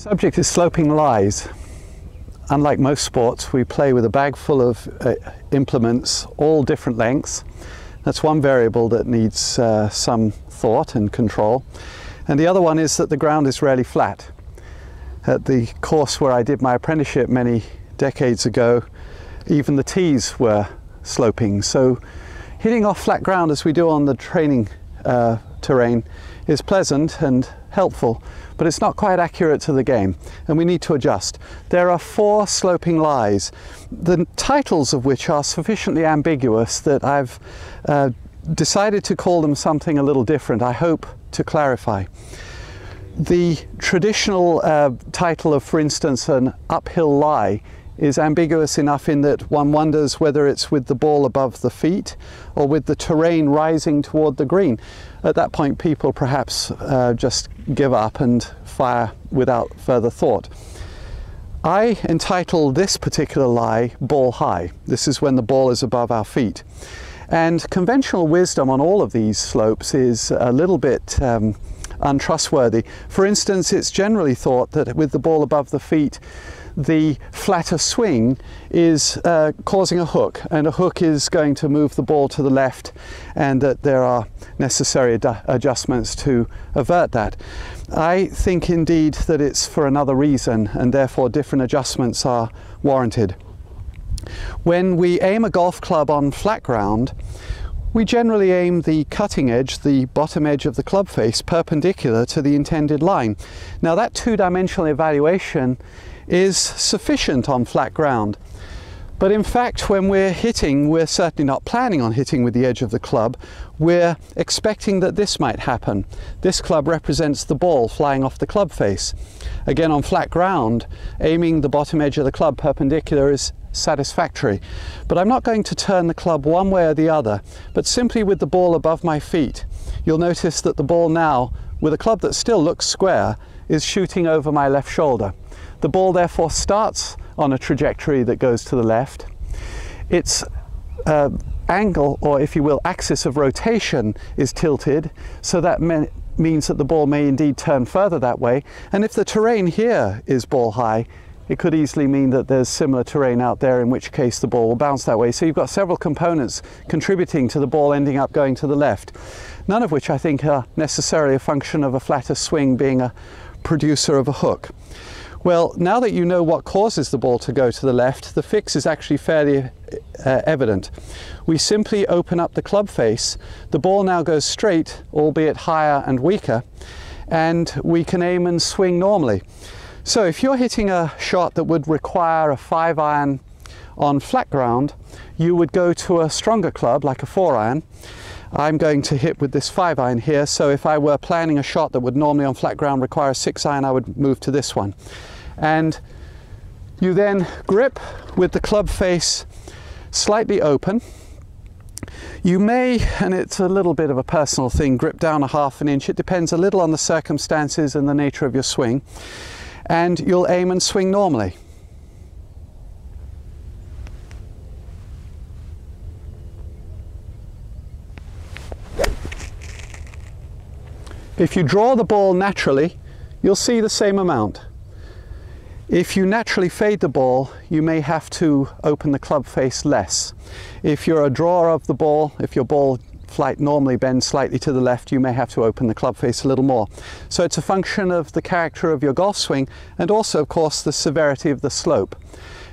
Subject is sloping lies. Unlike most sports, we play with a bag full of implements, all different lengths. That's one variable that needs some thought and control. And the other one is that the ground is rarely flat. At the course where I did my apprenticeship many decades ago, even the tees were sloping. So hitting off flat ground as we do on the training terrain is pleasant and helpful, but it's not quite accurate to the game, and we need to adjust. There are 4 sloping lies, the titles of which are sufficiently ambiguous that I've decided to call them something a little different. I hope to clarify. The traditional title of, for instance, an uphill lie is ambiguous enough in that one wonders whether it's with the ball above the feet or with the terrain rising toward the green. At that point, people perhaps just give up and fire without further thought. I entitle this particular lie ball high. This is when the ball is above our feet. And conventional wisdom on all of these slopes is a little bit untrustworthy. For instance, it's generally thought that with the ball above the feet, the flatter swing is causing a hook, and a hook is going to move the ball to the left, and that there are necessary adjustments to avert that. I think indeed that it's for another reason, and therefore different adjustments are warranted. When we aim a golf club on flat ground, we generally aim the cutting edge, the bottom edge of the club face, perpendicular to the intended line. Now that two-dimensional evaluation is sufficient on flat ground, but in fact when we're hitting, we're certainly not planning on hitting with the edge of the club. We're expecting that this might happen. This club represents the ball flying off the club face. Again, on flat ground, aiming the bottom edge of the club perpendicular is satisfactory, but I'm not going to turn the club one way or the other, but simply with the ball above my feet. You'll notice that the ball now, with a club that still looks square, is shooting over my left shoulder. The ball therefore starts on a trajectory that goes to the left. Its angle, or if you will, axis of rotation is tilted, so that means that the ball may indeed turn further that way. And if the terrain here is ball high, it could easily mean that there's similar terrain out there, in which case the ball will bounce that way. So you've got several components contributing to the ball ending up going to the left, none of which I think are necessarily a function of a flatter swing being a producer of a hook. Well, now that you know what causes the ball to go to the left, the fix is actually fairly evident. We simply open up the club face. The ball now goes straight, albeit higher and weaker, and we can aim and swing normally. So if you're hitting a shot that would require a 5-iron on flat ground, you would go to a stronger club like a 4-iron. I'm going to hit with this 5-iron here, so if I were planning a shot that would normally on flat ground require a 6-iron, I would move to this one. And you then grip with the club face slightly open. You may, and it's a little bit of a personal thing, grip down a ½ an inch. It depends a little on the circumstances and the nature of your swing. And you'll aim and swing normally. If you draw the ball naturally, you'll see the same amount. If you naturally fade the ball, you may have to open the club face less. If you're a drawer of the ball, if your ball flight normally bends slightly to the left, you may have to open the club face a little more. So it's a function of the character of your golf swing, and also, of course, the severity of the slope.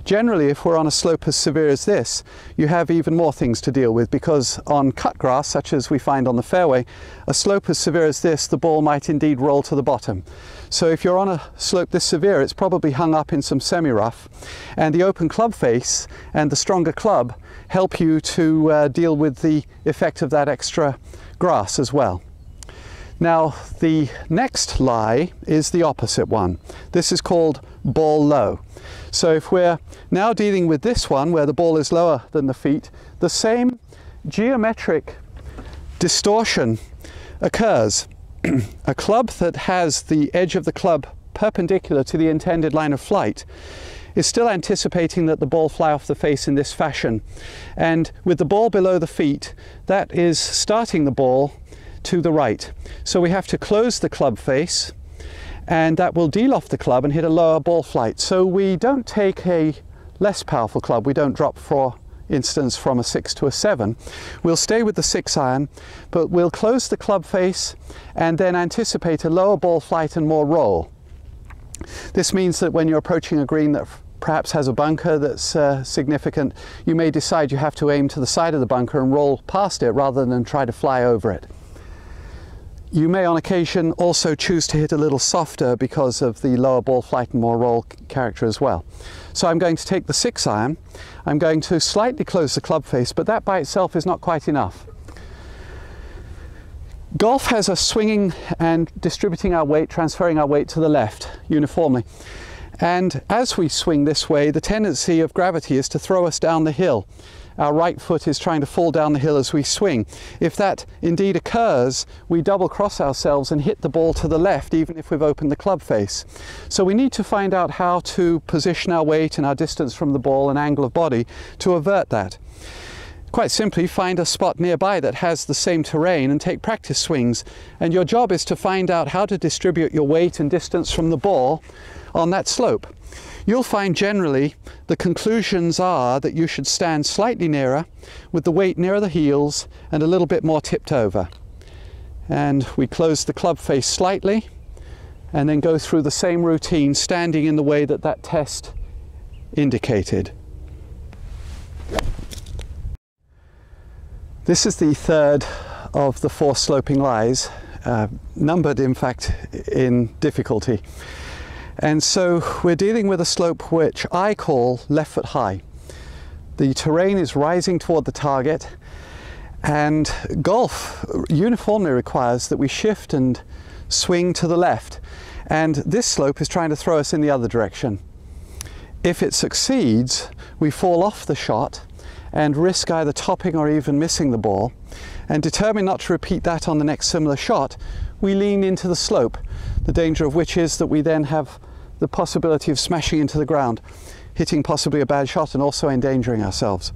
Generally, if we're on a slope as severe as this, you have even more things to deal with, because on cut grass, such as we find on the fairway, a slope as severe as this, the ball might indeed roll to the bottom. So if you're on a slope this severe, it's probably hung up in some semi-rough, and the open club face and the stronger club help you to deal with the effect of that extra grass as well. Now, the next lie is the opposite one. This is called ball low. So if we're now dealing with this one, where the ball is lower than the feet, the same geometric distortion occurs. A club that has the edge of the club perpendicular to the intended line of flight is still anticipating that the ball fly off the face in this fashion. And with the ball below the feet, that is starting the ball to the right. So we have to close the club face and that will de-loft the club and hit a lower ball flight. So we don't take a less powerful club. We don't drop, for instance, from a 6 to a 7. We'll stay with the 6 iron, but we'll close the club face and then anticipate a lower ball flight and more roll. This means that when you're approaching a green that perhaps has a bunker that's significant, you may decide you have to aim to the side of the bunker and roll past it rather than try to fly over it. You may on occasion also choose to hit a little softer because of the lower ball flight and more roll character as well. So I'm going to take the 6 iron, I'm going to slightly close the club face, but that by itself is not quite enough. Golf has us swinging and distributing our weight, transferring our weight to the left uniformly. And as we swing this way, the tendency of gravity is to throw us down the hill. Our right foot is trying to fall down the hill as we swing. If that indeed occurs, we double cross ourselves and hit the ball to the left, even if we've opened the club face. So we need to find out how to position our weight and our distance from the ball and angle of body to avert that. Quite simply, find a spot nearby that has the same terrain and take practice swings. And your job is to find out how to distribute your weight and distance from the ball on that slope. You'll find generally the conclusions are that you should stand slightly nearer, with the weight nearer the heels and a little bit more tipped over. And we close the club face slightly and then go through the same routine, standing in the way that that test indicated. This is the third of the 4 sloping lies, numbered in fact in difficulty. And so we're dealing with a slope which I call left foot high. The terrain is rising toward the target, and golf uniformly requires that we shift and swing to the left. And this slope is trying to throw us in the other direction. If it succeeds, we fall off the shot and risk either topping or even missing the ball. And determined not to repeat that on the next similar shot, we lean into the slope, the danger of which is that we then have the possibility of smashing into the ground, hitting possibly a bad shot and also endangering ourselves.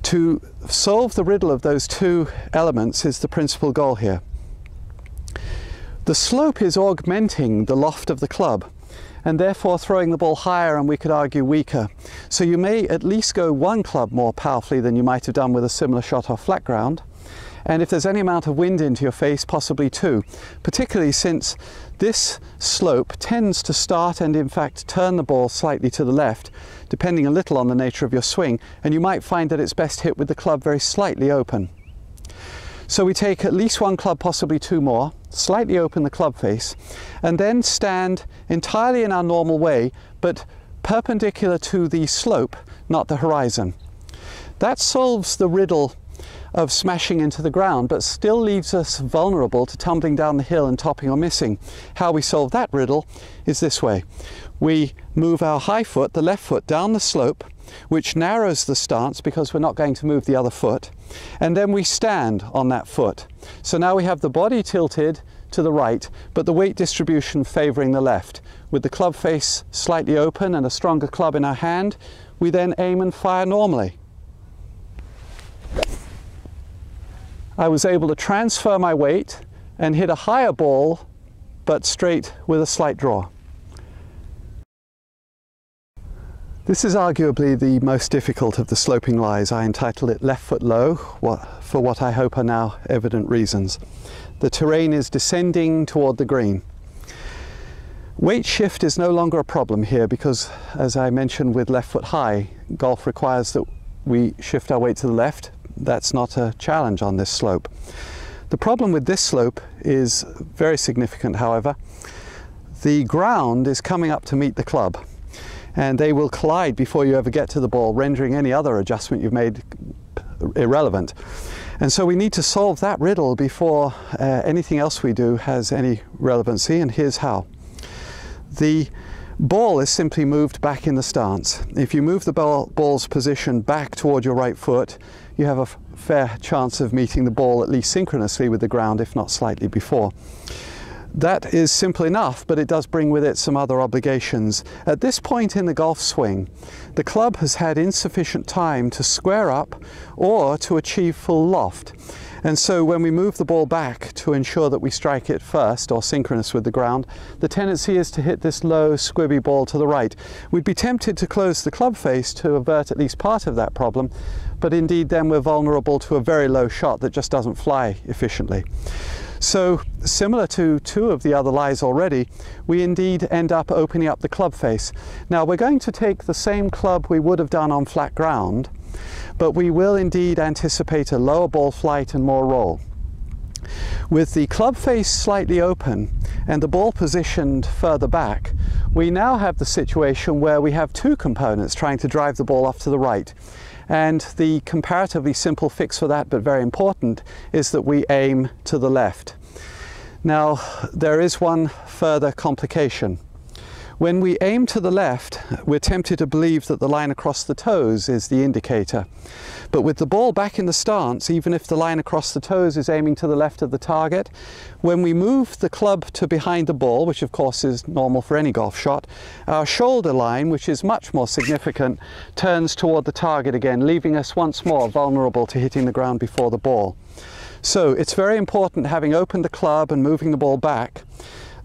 To solve the riddle of those two elements is the principal goal here. The slope is augmenting the loft of the club and therefore throwing the ball higher and, we could argue, weaker. So you may at least go 1 club more powerfully than you might have done with a similar shot off flat ground. And if there's any amount of wind into your face, possibly 2, particularly since this slope tends to start and in fact turn the ball slightly to the left, depending a little on the nature of your swing, and you might find that it's best hit with the club very slightly open. So we take at least 1 club, possibly 2 more, slightly open the club face, and then stand entirely in our normal way, but perpendicular to the slope, not the horizon. That solves the riddle of smashing into the ground, but still leaves us vulnerable to tumbling down the hill and topping or missing. How we solve that riddle is this way. We move our high foot, the left foot, down the slope, which narrows the stance because we're not going to move the other foot, and then we stand on that foot. So now we have the body tilted to the right, but the weight distribution favoring the left. With the club face slightly open and a stronger club in our hand, we then aim and fire normally. I was able to transfer my weight and hit a higher ball, but straight with a slight draw. This is arguably the most difficult of the sloping lies. I entitled it Left Foot Low, for what I hope are now evident reasons. The terrain is descending toward the green. Weight shift is no longer a problem here because, as I mentioned with left foot high, golf requires that we shift our weight to the left. That's not a challenge on this slope. The problem with this slope is very significant, however. The ground is coming up to meet the club, and they will collide before you ever get to the ball, rendering any other adjustment you've made irrelevant. And so we need to solve that riddle before anything else we do has any relevancy, and here's how. The ball is simply moved back in the stance. If you move the ball's position back toward your right foot, you have a fair chance of meeting the ball at least synchronously with the ground, if not slightly before. That is simple enough, but it does bring with it some other obligations. At this point in the golf swing, the club has had insufficient time to square up or to achieve full loft. And so when we move the ball back to ensure that we strike it first or synchronous with the ground, the tendency is to hit this low squibby ball to the right. We'd be tempted to close the club face to avert at least part of that problem, but indeed then we're vulnerable to a very low shot that just doesn't fly efficiently. So similar to two of the other lies already, we indeed end up opening up the club face. Now we're going to take the same club we would have done on flat ground, but we will indeed anticipate a lower ball flight and more roll. With the club face slightly open and the ball positioned further back, we now have the situation where we have two components trying to drive the ball off to the right. And the comparatively simple fix for that, but very important, is that we aim to the left. Now, there is one further complication. When we aim to the left, we're tempted to believe that the line across the toes is the indicator. But with the ball back in the stance, even if the line across the toes is aiming to the left of the target, when we move the club to behind the ball, which of course is normal for any golf shot, our shoulder line, which is much more significant, turns toward the target again, leaving us once more vulnerable to hitting the ground before the ball. So it's very important, having opened the club and moving the ball back,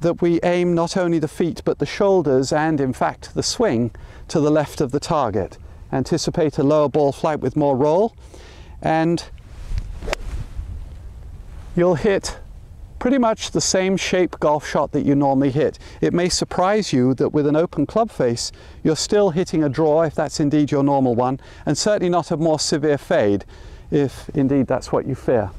that we aim not only the feet but the shoulders and in fact the swing to the left of the target. Anticipate a lower ball flight with more roll, and you'll hit pretty much the same shape golf shot that you normally hit. It may surprise you that with an open club face you're still hitting a draw if that's indeed your normal one, and certainly not a more severe fade if indeed that's what you fear.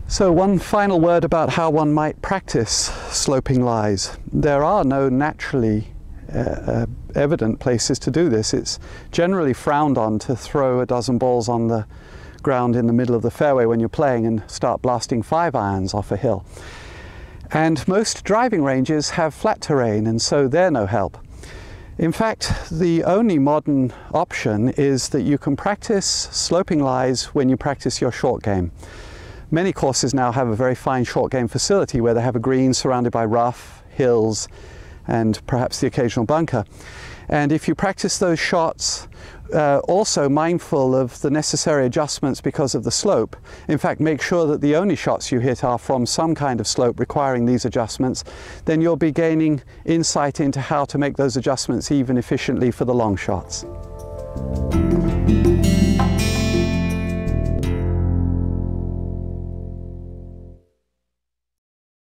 So one final word about how one might practice sloping lies. There are no naturally evident places to do this. It's generally frowned on to throw a dozen balls on the ground in the middle of the fairway when you're playing and start blasting 5 irons off a hill. And most driving ranges have flat terrain, and so they're no help. In fact, the only modern option is that you can practice sloping lies when you practice your short game. Many courses now have a very fine short game facility where they have a green surrounded by rough, hills, and perhaps the occasional bunker. And if you practice those shots, also mindful of the necessary adjustments because of the slope, in fact make sure that the only shots you hit are from some kind of slope requiring these adjustments, then you'll be gaining insight into how to make those adjustments even efficiently for the long shots.